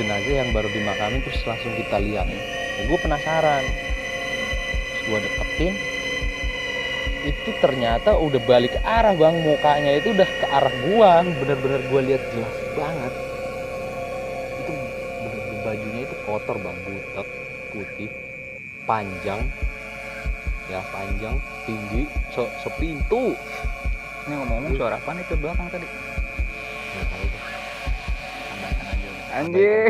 jenazah yang baru dimakamin terus langsung kita lihat. Ya, gue penasaran. Terus gue deketin, itu ternyata udah balik arah bang, mukanya itu udah ke arah gua, bener-bener gua lihat jelas banget. Itu bener-bener bajunya itu kotor bang, butek, putih, panjang, ya panjang, tinggi, sepintu. Ini ngomong-ngomong suara apa nih itu belakang tadi? Nggak tahu tuh. Abaikan aja. Anjir.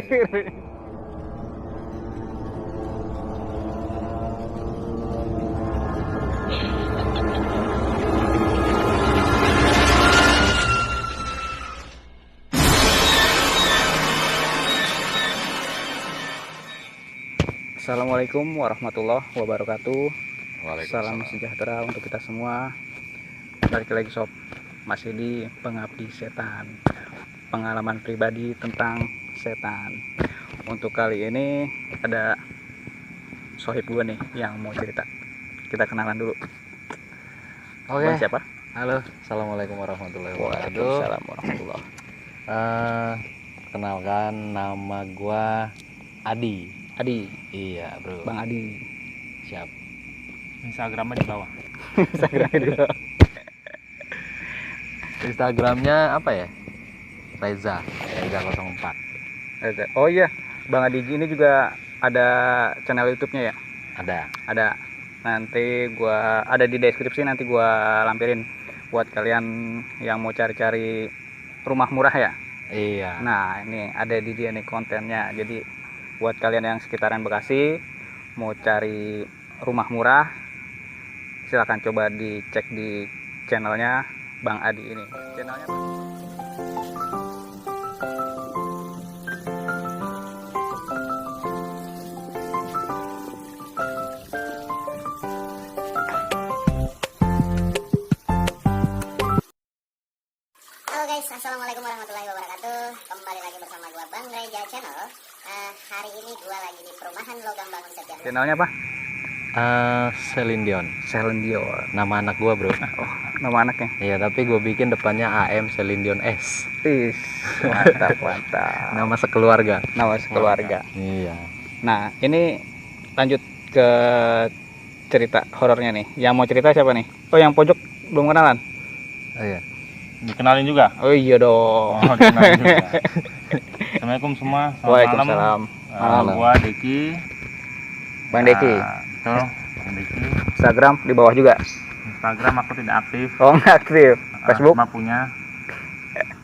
Assalamualaikum warahmatullahi wabarakatuh. Salam sejahtera untuk kita semua. Balik lagi sob, masih di Pengabdi Setan, pengalaman pribadi tentang setan. Untuk kali ini ada sohib gue nih yang mau cerita. Kita kenalan dulu. Oke. Bang siapa? Halo, assalamualaikum warahmatullahi wabarakatuh. Waalaikumsalam warahmatullahi. Kenalkan, nama gua Adi. Adi, Iya bro. Bang Adi. Siap. Instagramnya di bawah. Instagramnya juga. Instagramnya apa ya? Reza 04. Oh iya, Bang Adi ini juga ada channel YouTube-nya ya? Ada. Nanti gua ada di deskripsi, nanti gua lampirin buat kalian yang mau cari-cari rumah murah ya. Iya. Nah, ini ada di dia nih kontennya. Jadi buat kalian yang sekitaran Bekasi mau cari rumah murah, silahkan coba dicek di channelnya Bang Adi ini. Channelnya Halo guys, assalamualaikum warahmatullahi wabarakatuh. Kembali lagi bersama gua Bang Reja Channel. Hari ini gua lagi di perumahan Logam Bangun Setia. channelnya apa? Celine Dion. Nama anak gua bro. Oh, nama anaknya. Iya, tapi gue bikin depannya AM Celine Dion S. Tis. Mantap, mantap. Nama sekeluarga. Nama sekeluarga. Iya. Nah, ini lanjut ke cerita horornya nih. Yang mau cerita siapa nih? Oh, yang pojok belum kenalan. Oh iya. Dikenalin juga. Oh iya dong. Oh, dikenalin juga. Assalamualaikum semua. Selamat Waalaikumsalam. malam. Gua Deki. Bang Deki. Tuh, Bang Deki. Instagram di bawah juga. Instagram aku tidak aktif. Oh, nggak aktif. Facebook? Cuma punya.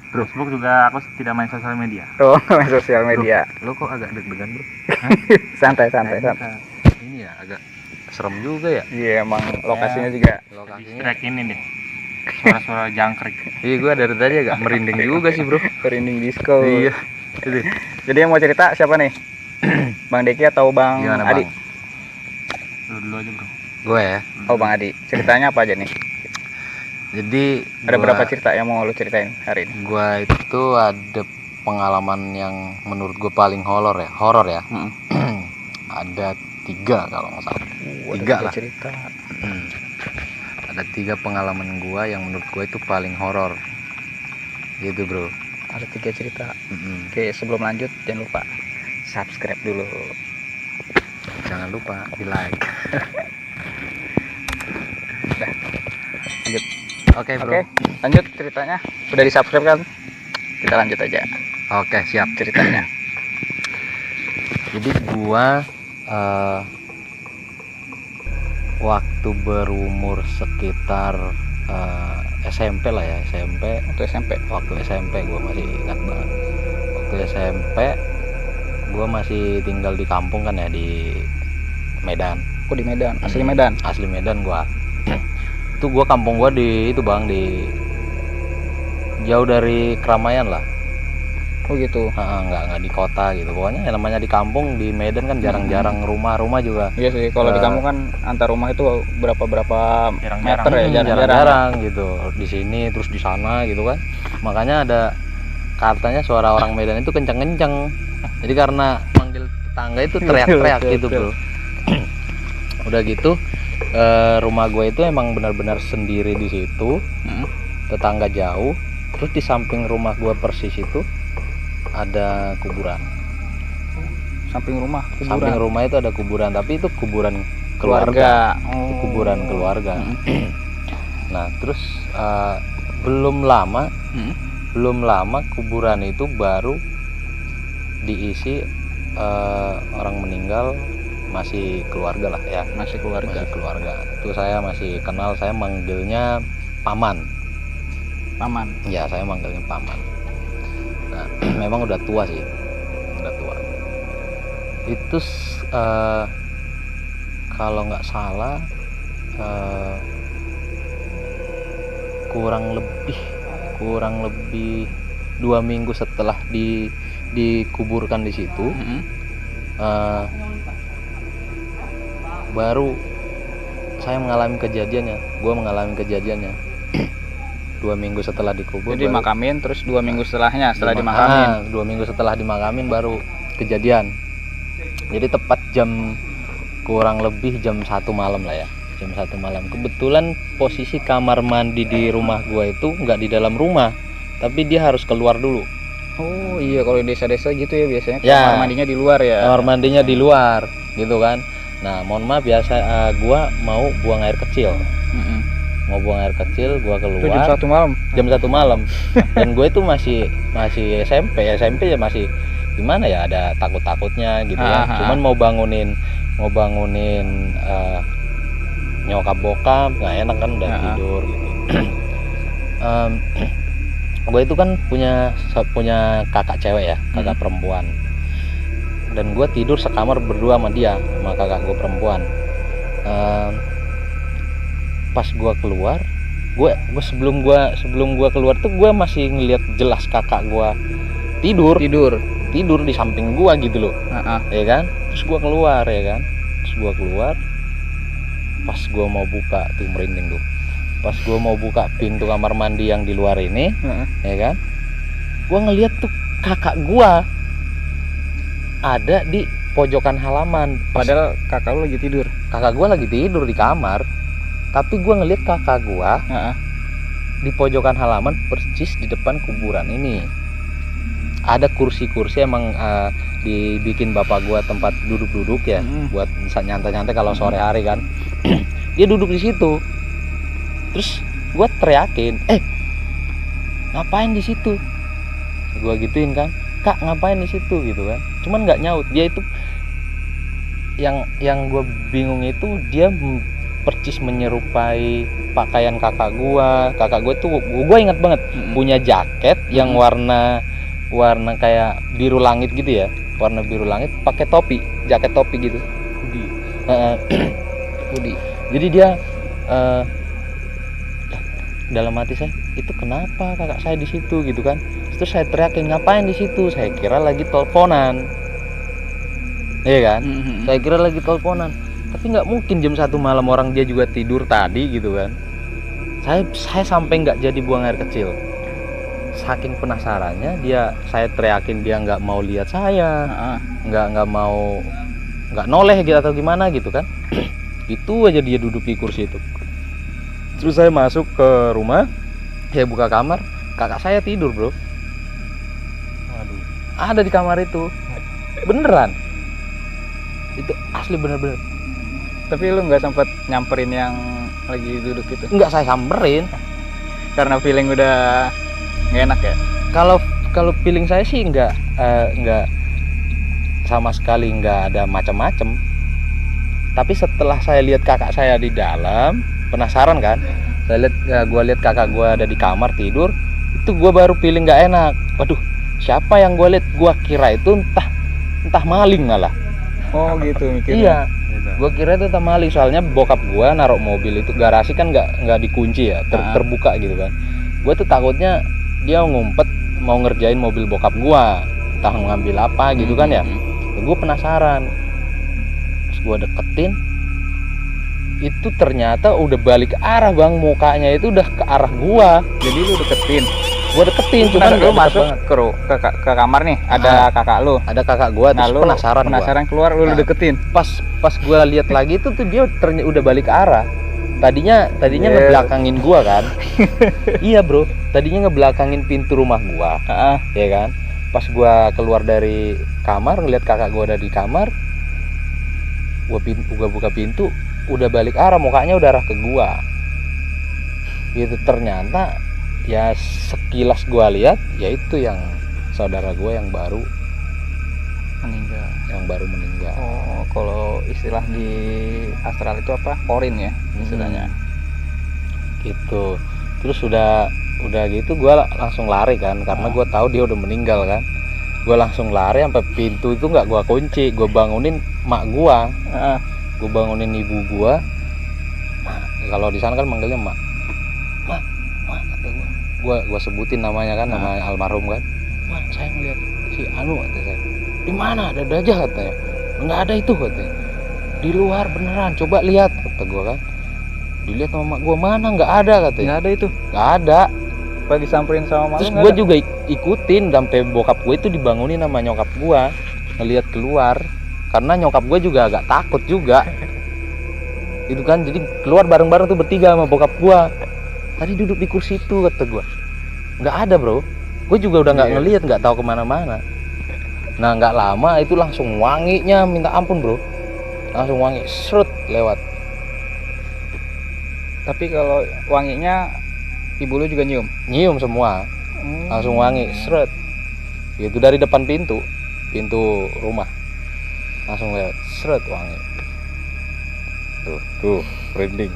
Facebook juga aku tidak main sosial media. Oh, main sosial media. Lo kok agak deg-degan bro? Santai, santai, santai. Ini ya agak serem juga ya. Iya, emang lokasinya juga. Lokasinya. Distrek ini deh. Suara-suara jangkrik. Iya, gue dari tadi agak merinding juga sih bro. Merinding disco. Iya. Itu. Jadi yang mau cerita siapa nih? Bang Deki atau Bang Gimana Adi? bang? Lu dulu aja, Bro. Gue ya. Oh, Bang Adi. Ceritanya apa aja nih? Jadi Ada berapa cerita yang mau lu ceritain hari ini? Gue itu ada pengalaman yang menurut gue paling horor ya. Ada 3 kalau nggak salah. Tiga lah. Cerita. Ada 3 pengalaman gue yang menurut gue itu paling horor. Gitu bro. Ada 3 cerita. Oke, sebelum lanjut jangan lupa subscribe dulu. Jangan lupa di like. Udah. Lanjut. Oke bro. Oke, lanjut ceritanya. Udah di subscribe kan? Kita lanjut aja Oke siap. ceritanya. Jadi gua waktu berumur sekitar SMP lah ya, waktu SMP gua masih ingat banget. Waktu SMP gua masih tinggal di kampung kan ya, di Medan. Aku di Medan, asli Medan. Asli Medan gua. Itu gua kampung gua di itu bang, di jauh dari keramaian lah. Oh gitu. Nggak di kota gitu. Pokoknya yang namanya di kampung di Medan kan jarang-jarang rumah juga. Iya sih, kalau di kampung kan antar rumah itu berapa Jarang-jarang. meter ya, Jarang-jarang gitu. Di sini terus di sana gitu kan. Makanya ada katanya suara orang Medan itu kenceng-kenceng. Jadi karena manggil tetangga itu teriak-teriak gitu bro. Udah gitu rumah gue itu emang benar-benar sendiri di situ. Tetangga jauh. Terus di samping rumah gue persis itu ada kuburan. Samping rumah kuburan. Samping rumah itu ada kuburan, tapi itu kuburan keluarga. Itu kuburan keluarga. Nah terus belum lama kuburan itu baru diisi orang meninggal, masih keluarga lah ya. Masih keluarga. Itu saya masih kenal, saya manggilnya paman. Ya saya manggilnya paman. Nah memang udah tua sih, itu kalau nggak salah kurang lebih 2 minggu setelah dikuburkan di situ, baru saya mengalami kejadiannya. 2 minggu setelah dikubur. Jadi dimakamin, terus 2 minggu setelahnya, dimakamin. 2 minggu setelah dimakamin baru kejadian. Jadi tepat kurang lebih jam 1 malam lah ya. Jam 1 malam. Kebetulan posisi kamar mandi di rumah gua itu nggak di dalam rumah, tapi dia harus keluar dulu. Oh iya, kalau di desa-desa gitu ya biasanya kamar mandinya di luar ya. Kamar mandinya di luar, gitu kan. Nah, mohon maaf biasa gua mau buang air kecil. Mau buang air kecil, gua keluar. Itu jam 1 malam. Jam 1 malam. Dan gue itu masih SMP ya, masih gimana ya, ada takutnya gitu ya. Cuman mau bangunin nyokap bokap nggak enak kan, udah tidur gitu. Gue itu kan punya kakak cewek ya, kakak perempuan, dan gue tidur sekamar berdua sama dia, sama kakak gue perempuan. Pas gue keluar, sebelum gue keluar tuh gue masih ngeliat jelas kakak gue tidur di samping gue gitu loh. Ya kan, terus gue keluar pas gue mau buka tuh, merinding tuh, pas gue mau buka pintu kamar mandi yang di luar ini, ya kan, gue ngeliat tuh kakak gue ada di pojokan halaman. Padahal kakak lu lagi tidur. Kakak gue lagi tidur di kamar, tapi gue ngeliat kakak gue di pojokan halaman persis di depan kuburan ini. Ada kursi-kursi emang dibikin bapak gue tempat duduk-duduk ya, buat bisa nyantai-nyantai kalau sore hari kan. Dia duduk di situ. Terus gue teriakin, ngapain di situ? Gue gituin kan, kak ngapain di situ gitu kan. Cuman nggak nyaut. Dia itu yang gue bingung itu, dia percis menyerupai pakaian kakak gue tuh. Gue ingat banget punya jaket yang warna kayak biru langit gitu ya, warna biru langit, pakai topi, jaket topi gitu. Hoodie. Jadi dia dalam hati saya, itu kenapa kakak saya di situ gitu kan. Terus saya teriakin, ngapain di situ? Saya kira lagi teleponan, iya kan? Saya kira lagi teleponan, tapi nggak mungkin jam 1 malam orang dia juga tidur tadi gitu kan. Saya sampai nggak jadi buang air kecil, saking penasarannya saya teriakin, dia nggak mau lihat saya, nggak noleh gitu atau gimana gitu kan. Itu aja dia duduk di kursi itu. Terus saya masuk ke rumah, saya buka kamar, kakak saya tidur bro. Waduh, ada di kamar itu, beneran. Itu asli bener-bener. Tapi lu nggak sempat nyamperin yang lagi duduk itu? Nggak, saya samperin. Karena feeling udah nggak enak ya? Kalau feeling saya sih nggak sama sekali, nggak ada macam-macam. Tapi setelah saya lihat kakak saya di dalam, penasaran kan, gue lihat kakak gue ada di kamar tidur, itu gue baru feeling nggak enak. Waduh, siapa yang gue lihat? Gue kira itu entah maling malah. Oh gitu mikirnya. Iya, gue kira itu entah maling, soalnya bokap gue naruh mobil itu, garasi kan nggak dikunci ya, terbuka gitu kan. Gue tuh takutnya dia ngumpet mau ngerjain mobil bokap gue, entah ngambil apa gitu kan ya. Gue penasaran. Terus gue deketin, itu ternyata udah balik arah bang, mukanya itu udah ke arah gue. Jadi lu deketin? Gue deketin, cuman lu masuk ke kamar nih, ada kakak lu, ada kakak gue. Terus lu penasaran keluar, lu deketin. Pas gue lihat lagi itu tuh dia udah balik arah. Tadinya ngebelakangin gua kan. Iya bro, tadinya ngebelakangin pintu rumah gua, ya kan. pas gue keluar dari kamar ngeliat kakak gue ada di kamar, gue buka pintu, udah balik arah, mukanya udah arah ke gue gitu. Ternyata ya sekilas gue lihat ya itu yang saudara gue yang baru meninggal. Oh, kalau istilah di astral itu apa? Korin ya istilahnya. Gitu. Terus udah gitu gue langsung lari kan, karena gue tahu dia udah meninggal kan. Gue langsung lari sampai pintu itu nggak gue kunci, gue bangunin mak gue, gue bangunin ibu gue. Kalau di sana kan manggilnya mak kata gue sebutin namanya kan, nama almarhum kan. Mak, saya ngeliat si Anu, kata saya. Di mana? Ada aja katanya. Nggak ada itu katanya. Di luar beneran, coba lihat kata gue kan. Dilihat sama mak gue, mana nggak ada katanya. Nggak ada itu. Nggak ada. Pagi samperin sama malu. Terus gue juga ikutin sampai bokap gue itu dibangunin sama nyokap gue ngelihat keluar, karena nyokap gue juga agak takut juga. Itu kan, jadi keluar bareng-bareng tuh bertiga sama bokap gue. Tadi duduk di kursi itu kata gue. Nggak ada bro. Gue juga udah nggak ngelihat, nggak tahu kemana-mana. Nah nggak lama itu langsung wanginya minta ampun bro, langsung wangi serut lewat. Tapi kalau wanginya ibu lu juga nyium semua, langsung wangi serut gitu dari depan pintu rumah, langsung lewat serut wangi. Tuh merinding.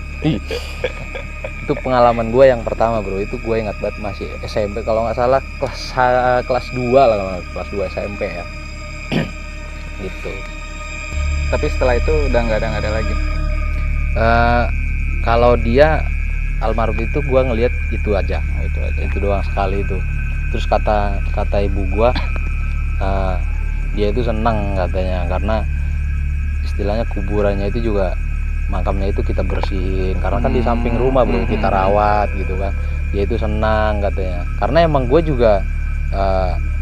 Itu pengalaman gue yang pertama bro, itu gue ingat banget, masih SMP kalau nggak salah, kelas 2 lah, kelas 2 SMP ya. Gitu. Tapi setelah itu udah nggak ada lagi. Kalau dia almarhum itu gue ngelihat itu aja, itu doang sekali itu. Terus kata ibu gue, dia itu senang katanya, karena istilahnya kuburannya itu juga, makamnya itu kita bersihin, karena kan di samping rumah bro, kita rawat gitu kan. Dia itu senang katanya, karena emang gue juga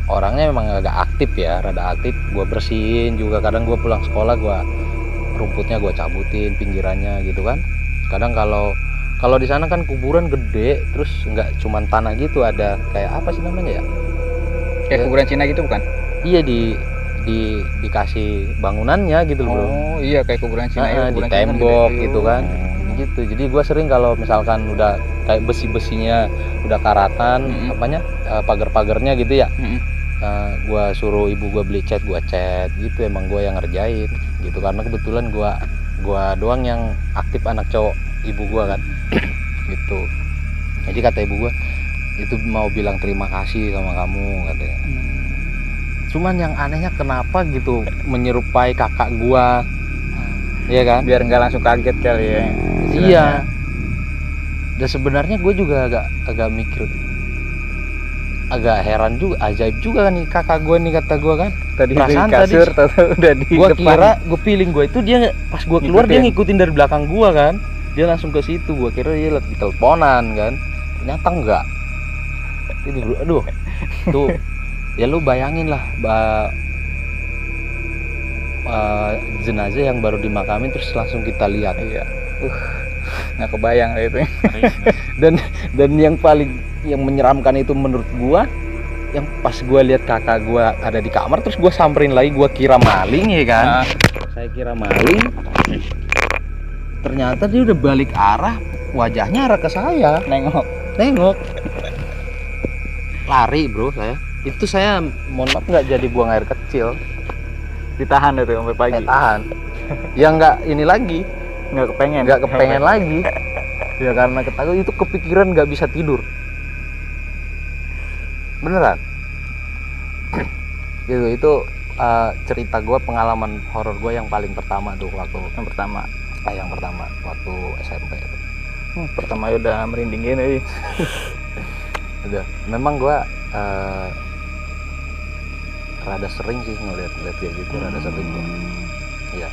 orangnya emang agak aktif ya, rada aktif. Gue bersihin juga, kadang gue pulang sekolah rumputnya gue cabutin pinggirannya gitu kan. Kadang kalau di sana kan kuburan gede, terus nggak cuman tanah gitu, ada kayak apa sih namanya ya, kayak kuburan Cina gitu bukan? Iya, dikasih bangunannya gitu loh bro. Oh iya, kayak kuburan Cina di tembok gitu kan. Gitu. Jadi gue sering kalau misalkan udah kayak besi-besinya udah karatan, pagar-pagarnya gitu ya, gue suruh ibu gue beli cat, gue cat gitu. Emang gue yang ngerjain gitu, karena kebetulan gue doang yang aktif anak cowok ibu gue kan. Gitu. Jadi kata ibu gue itu mau bilang terima kasih sama kamu katanya. Cuman yang anehnya kenapa gitu menyerupai kakak gua, ya kan? Biar nggak langsung kaget kali ya. Iya. Dan sebenarnya gue juga agak mikir, agak heran juga, ajaib juga kan nih kakak gue nih, kata gue kan. Tadi perasaan di kasur, tadi udah di gua depan. kira, gue feeling gue itu dia pas gue keluar dia ngikutin dari belakang gue kan. Dia langsung ke situ, gue kira dia lagi teleponan kan. Ternyata enggak. Itu bro, aduh. Tuh ya lu bayangin lah, jenazah yang baru dimakamin terus langsung kita lihat. Iya. Nggak kebayang itu. dan yang paling menyeramkan itu menurut gua, yang pas gua lihat kakak gua ada di kamar, terus gua samperin lagi, gua kira maling ya kan. Saya kira maling. Ternyata dia udah balik arah, wajahnya arah ke saya. Nengok. Lari bro saya. Itu saya mohon maaf nggak jadi buang air kecil, Ditahan itu sampai pagi. tahan ya nggak ini lagi, Nggak kepengen lagi ya, karena ketakutan itu, kepikiran nggak bisa tidur beneran. Gitu. Itu cerita gue, pengalaman horor gue yang paling pertama tuh, waktu yang pertama waktu SMP itu. Pertama udah merinding gini. Udah, memang gue rada sering sih ngeliat kayak gitu, rada sering gua. Iya.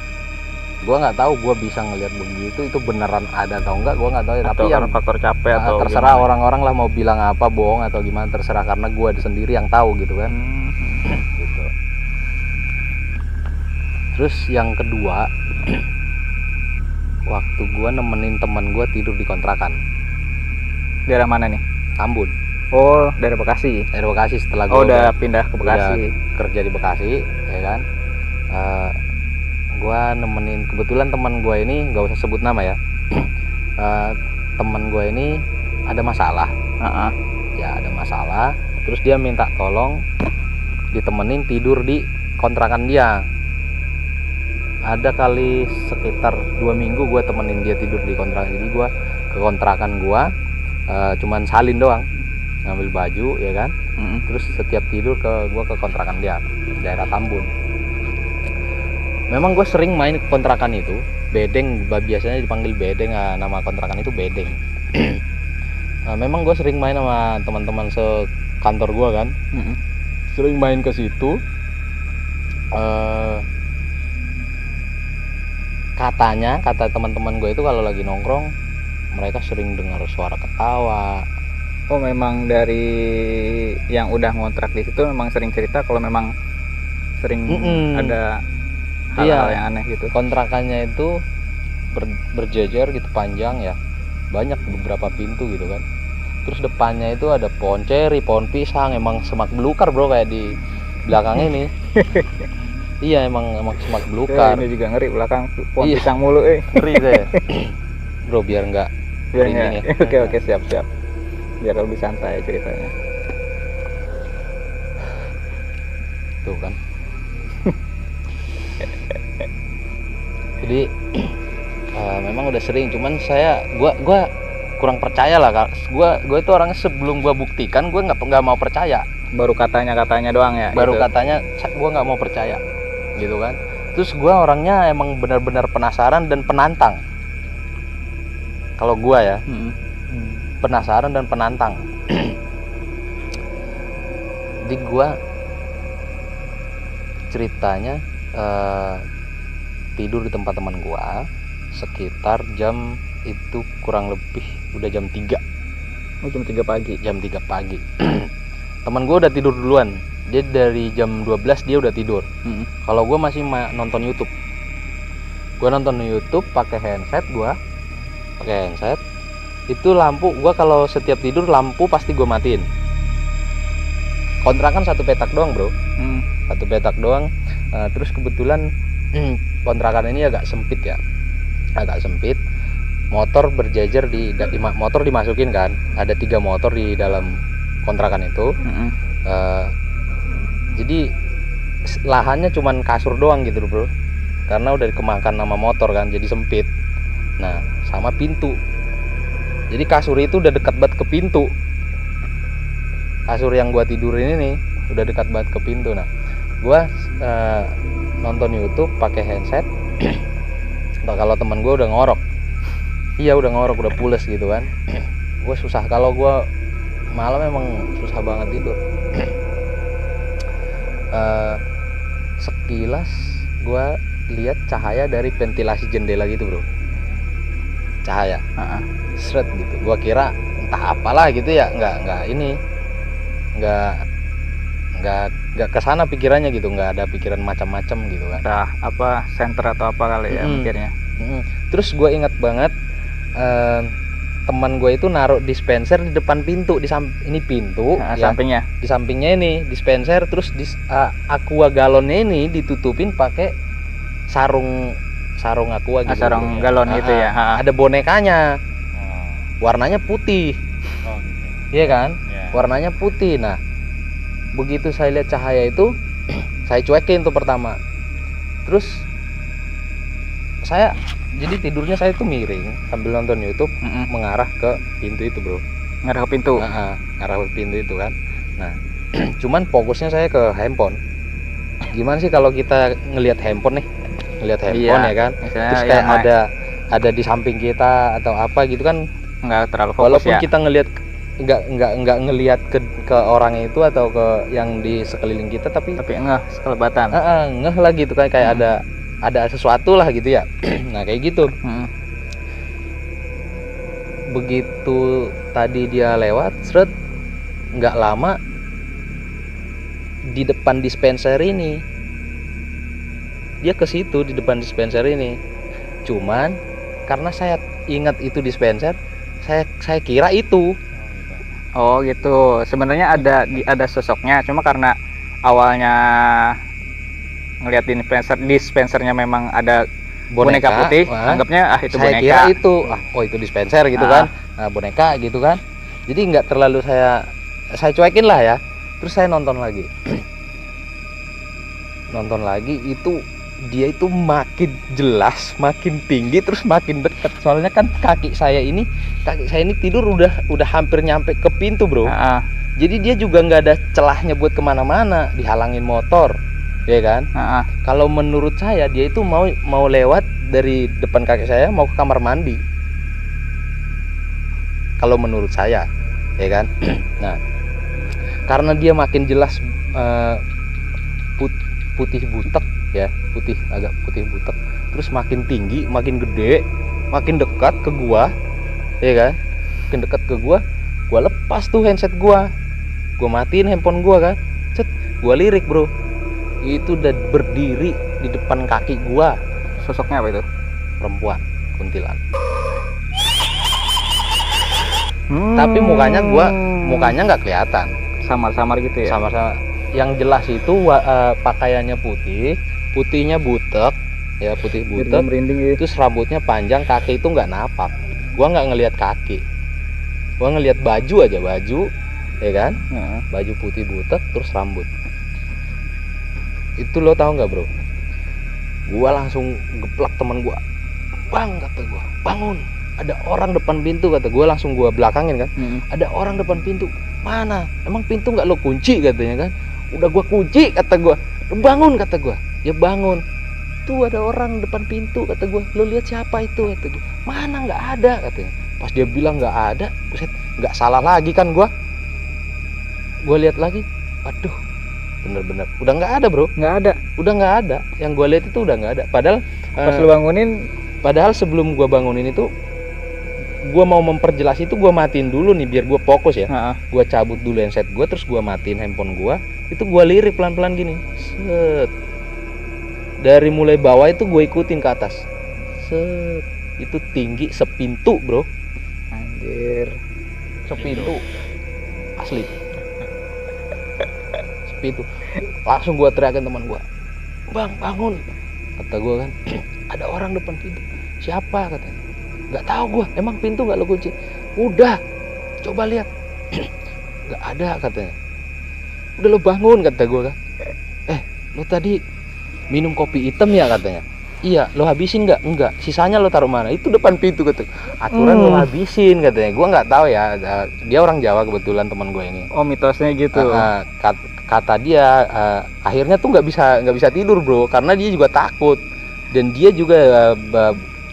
Gua nggak tahu gua bisa ngeliat begitu itu beneran ada atau enggak, gua nggak tahu ya. Tapi karena faktor capek atau terserah gimana? Orang-orang lah mau bilang apa, bohong atau gimana, terserah, karena gua sendiri yang tahu gitu kan. Gitu. Terus yang kedua, waktu gua nemenin teman gua tidur di kontrakan. Daerah mana nih? Tambun. Oh, dari Bekasi. Dari Bekasi setelah Oh, gue udah pindah ke Bekasi. kerja di Bekasi, ya kan. Gue nemenin, kebetulan teman gue ini, nggak usah sebut nama ya. Teman gue ini ada masalah. Ya ada masalah. Terus dia minta tolong ditemenin tidur di kontrakan dia. Ada kali sekitar 2 minggu gue temenin dia tidur di kontrakan. Jadi gue ke kontrakan gue, cuman salin doang, ngambil baju ya kan. Terus setiap tidur gue ke kontrakan dia, daerah Tambun. Memang gue sering main ke kontrakan itu, Bedeng, biasanya dipanggil Bedeng, nama kontrakan itu Bedeng. Memang gue sering main sama teman-teman sekantor gue kan, sering main ke situ. Kata teman-teman gue itu kalau lagi nongkrong mereka sering dengar suara ketawa. Oh, memang dari yang udah ngontrak di situ memang sering cerita kalau memang sering ada hal-hal yang aneh gitu. Kontrakannya itu berjejer gitu, panjang ya, banyak beberapa pintu gitu kan. Terus depannya itu ada pohon ceri, pohon pisang, emang semak belukar bro, kayak di belakang ini. Iya, emang semak belukar. Ini juga ngeri, belakang pohon pisang mulu. Ngeri saya. Bro, biar nggak merinding ya. Oke, siap. Biar lebih santai ceritanya. Tuh kan. Jadi memang udah sering, cuman gua kurang percaya lah, Kak. Gua itu orangnya sebelum gua buktikan gua nggak mau percaya. Baru katanya doang ya. Baru gitu. katanya gua nggak mau percaya, gitu kan. Terus gua orangnya emang benar-benar penasaran dan penantang. Kalau gua ya, penasaran dan penantang. Jadi gua ceritanya tidur di tempat teman gua sekitar jam itu kurang lebih udah jam 3. Oh, jam 3 pagi. Jam 3 pagi. Teman gua udah tidur duluan. Dia dari jam 12 dia udah tidur. Kalau gua masih nonton YouTube. Gua nonton YouTube pakai handset gua. Pakai handset. Itu lampu gua kalau setiap tidur lampu pasti gua matiin. Kontrakan satu petak doang, bro. Satu petak doang. Terus kebetulan kontrakan ini agak sempit ya, agak sempit. Motor berjejer motor dimasukin kan, ada 3 motor di dalam kontrakan itu. Jadi lahannya cuman kasur doang gitu bro, karena udah dikemakan sama motor kan, jadi sempit. Nah, sama pintu, jadi kasur itu udah dekat banget ke pintu. Kasur yang gua tidurin ini udah dekat banget ke pintu. Nah, gua nonton YouTube pakai handset. Kalau teman gue udah ngorok, udah ngorok, udah pules gitu kan. Gue susah, kalau gue malam emang susah banget tidur. Sekilas gue lihat cahaya dari ventilasi jendela gitu bro, cahaya seret gitu. Gue kira entah apalah gitu ya, nggak kesana pikirannya gitu, nggak ada pikiran macam-macam gitu kan. Nah, apa senter atau apa kali ya mikirnya. Terus gue ingat banget teman gue itu naruh dispenser di depan pintu, ini pintu ya, sampingnya. Di sampingnya ini dispenser, terus aqua galonnya ini ditutupin pakai sarung aqua gitu. Sarung galon itu ya. Ada bonekanya. Warnanya putih. Iya kan? Warnanya putih. Nah, begitu saya lihat cahaya itu, saya cuekin tuh pertama. Terus jadi tidurnya saya tuh miring sambil nonton YouTube, mengarah ke pintu itu bro. Ngarah ke pintu. Ngarah ke pintu itu kan. Nah, cuman fokusnya saya ke handphone. Gimana sih kalau kita ngelihat handphone nih, ya kan? Terus kayak ada di samping kita atau apa gitu kan, nggak terlalu fokus. Walaupun kita ngelihat nggak ngelihat ke orang itu atau ke yang di sekeliling kita, tapi ngeh sekelebatan. Ngeh lah gitu kan, kayak ada sesuatu lah gitu ya. Nah kayak gitu. Begitu tadi dia lewat, seret, nggak lama di depan dispenser ini, dia ke situ di depan dispenser ini. Cuman karena saya ingat itu dispenser, saya kira itu. Oh gitu. Sebenarnya ada sosoknya, cuma karena awalnya ngeliat dispensernya memang ada boneka putih, wah, anggapnya itu saya boneka. kira itu oh itu dispenser gitu kan, nah, boneka gitu kan. Jadi nggak terlalu saya cuekin lah ya. Terus saya nonton lagi itu dia itu makin jelas, makin tinggi, terus makin dekat. Soalnya kan kaki saya ini tidur udah hampir nyampe ke pintu, bro. Jadi dia juga nggak ada celahnya buat kemana-mana, dihalangin motor, ya kan? Kalau menurut saya dia itu mau lewat dari depan kaki saya mau ke kamar mandi. Kalau menurut saya, ya kan? Nah, karena dia makin jelas putih butek ya, agak putih butek, terus makin tinggi, makin gede, makin dekat ke gua, ya kan? Makin dekat ke gua lepas tuh handset gua matiin handphone gua kan, gua lirik, bro. Itu udah berdiri di depan kaki gua. Sosoknya apa itu? Perempuan, kuntilan. Tapi mukanya nggak kelihatan, samar-samar gitu ya. Sama-sama. Yang jelas itu pakaiannya putihnya butek ya, putih butek, terus rambutnya panjang, kaki itu nggak napak. Gua nggak ngelihat kaki, gua ngelihat baju aja, ya kan, baju putih butek terus rambut. Itu lo tahu nggak, bro? Gua langsung geplak teman gua, bang, kata gua, bangun, ada orang depan pintu, kata gua. Langsung gua belakangin kan, ada orang depan pintu. Mana? Emang pintu nggak lo kunci, katanya kan? Udah gua kunci, kata gua. Bangun, kata gua. Ya bangun. Tuh ada orang depan pintu, kata gua. Lo lihat siapa itu, kata gua. Mana, nggak ada, katanya. Pas dia bilang nggak ada, buset, nggak salah lagi kan gua. Gua lihat lagi, waduh, bener-bener udah nggak ada, bro. Udah nggak ada. Yang gua lihat itu udah nggak ada. Padahal pas lu bangunin, padahal sebelum gua bangunin itu, gua mau memperjelas itu, gua matiin dulu nih biar gua fokus ya. Gua cabut dulu handset gua, terus gua matiin handphone gua. Itu gua lirik pelan-pelan gini, set. Dari mulai bawah itu gue ikutin ke atas, set. Itu tinggi sepintu, bro. Anjir, sepintu asli, sepintu. Langsung gua teriakin teman gua, bang, bangun, kata gua kan. Ada orang depan pintu. Siapa, katanya? Nggak tahu gua. Emang pintu nggak lo kunci? Udah, coba lihat. Nggak ada, katanya. Udah, lo bangun, kata gua kan. Lo tadi minum kopi hitam ya, katanya. Iya, lo habisin nggak? Enggak. Sisanya lo taruh mana? Itu depan pintu, kata. Aturan lo habisin, katanya. Gua nggak tahu ya. Dia orang Jawa kebetulan, teman gue ini. Oh, mitosnya gitu. Kata dia, akhirnya tuh nggak bisa tidur, bro, karena dia juga takut. Dan dia juga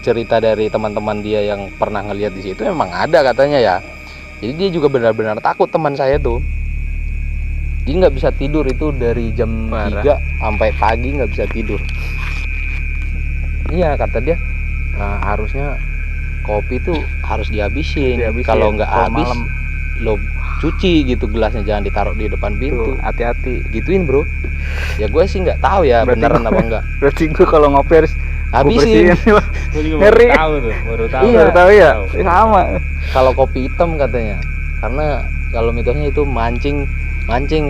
cerita dari teman-teman dia yang pernah ngelihat di situ, emang ada katanya ya. Jadi dia juga benar-benar takut, teman saya tuh. Jadi nggak bisa tidur itu dari jam 3 sampai pagi, nggak bisa tidur. Iya, kata dia, harusnya kopi tuh harus dihabisin. Kalau nggak habis, lo cuci gitu gelasnya, jangan ditaruh di depan pintu. Hati-hati, gituin, bro. Ya gue sih nggak tahu ya, beneran apa enggak. Berarti gue kalau ngopi harus habisin. Gue juga baru tahu tuh, baru tahu. Iya, tahu ya. Sama. Kalau kopi hitam katanya, karena kalau mitosnya itu mancing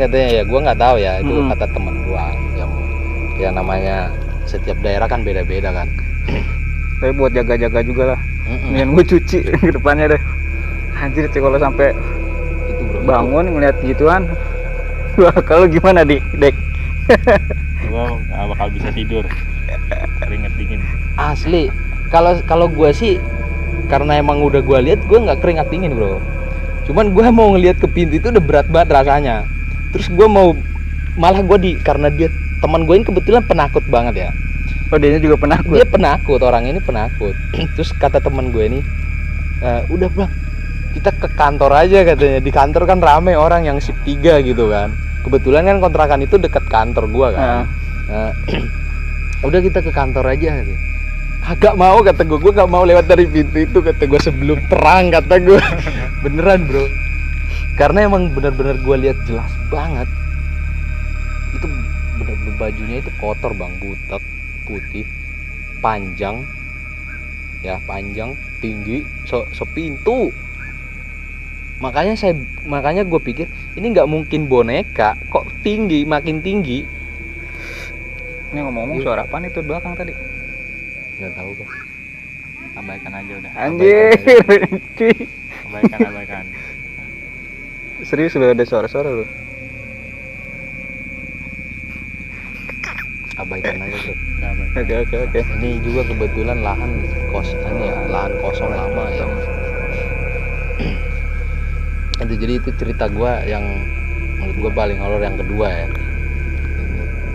katanya ya. Gue nggak tahu ya, itu kata teman gue yang namanya setiap daerah kan beda-beda kan. Tapi buat jaga-jaga juga lah. Mendingan gue cuci ke depannya deh. Anjir, kalau sampai itu, bro, bangun ngeliat gituan, kalau gimana, Dek? Gue nggak bakal bisa tidur, keringet dingin. Asli. Kalau gue sih, karena emang udah gue lihat, gue nggak keringat dingin, bro. Cuman gue mau ngelihat ke pintu itu udah berat banget rasanya. Terus gue malah karena dia teman gue ini kebetulan penakut banget ya. Oh, dia juga penakut. Dia penakut, orang ini penakut. Terus kata teman gue ini, udah bang, kita ke kantor aja, katanya. Di kantor kan rame orang yang shift 3 gitu kan. Kebetulan kan kontrakan itu dekat kantor gue kan. Udah, kita ke kantor aja, katanya. Agak mau, kata gue gak mau lewat dari pintu itu, kata gue, sebelum terang, kata gue. Beneran, bro. Karena emang bener-bener gue lihat jelas banget. Itu bener-bener bajunya itu kotor, bang, butek, putih, panjang, ya, panjang, tinggi, sepintu, Makanya gue pikir ini nggak mungkin boneka, kok tinggi, makin tinggi. Ini ngomong-ngomong suara apaan itu belakang tadi? Nggak tahu kok. Abaikan aja udah. Anjir, cuy. Abaikan. Serius udah ada suara-suara lu. Abaikan aja bro. Udah abaikan. Oke. Ini juga kebetulan lahan kosong lama ya. Jadi itu cerita gue yang menurut gue paling horor yang kedua ya.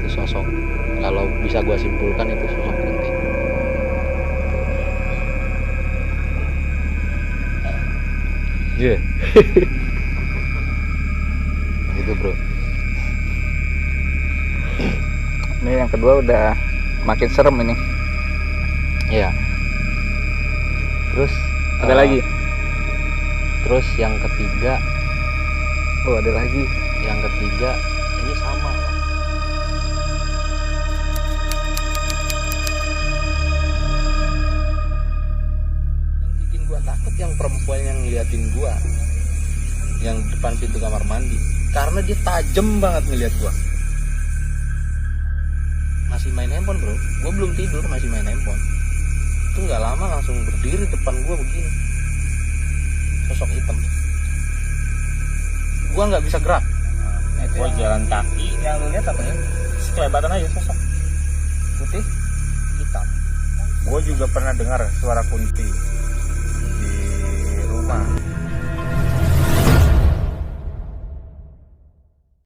Itu sosok, kalau bisa gue simpulkan itu sosok penting. Iya. Gitu bro. Ini yang kedua udah makin serem ini. Iya. Terus Ada lagi? Terus yang ketiga, Oh, ada lagi. yang ketiga ini sama. Yang bikin gua takut yang perempuan yang ngeliatin gua, yang depan pintu kamar mandi, karena dia tajem banget ngeliat gua. Masih main handphone bro, gua belum tidur masih main handphone. Itu nggak lama langsung berdiri depan gua begini, sosok hitam. Gua nggak bisa gerak. Gua jalan kaki, yang lu lihat apa ya? Sekelebatan aja sosok putih hitam. Gua juga pernah dengar suara kunti di rumah.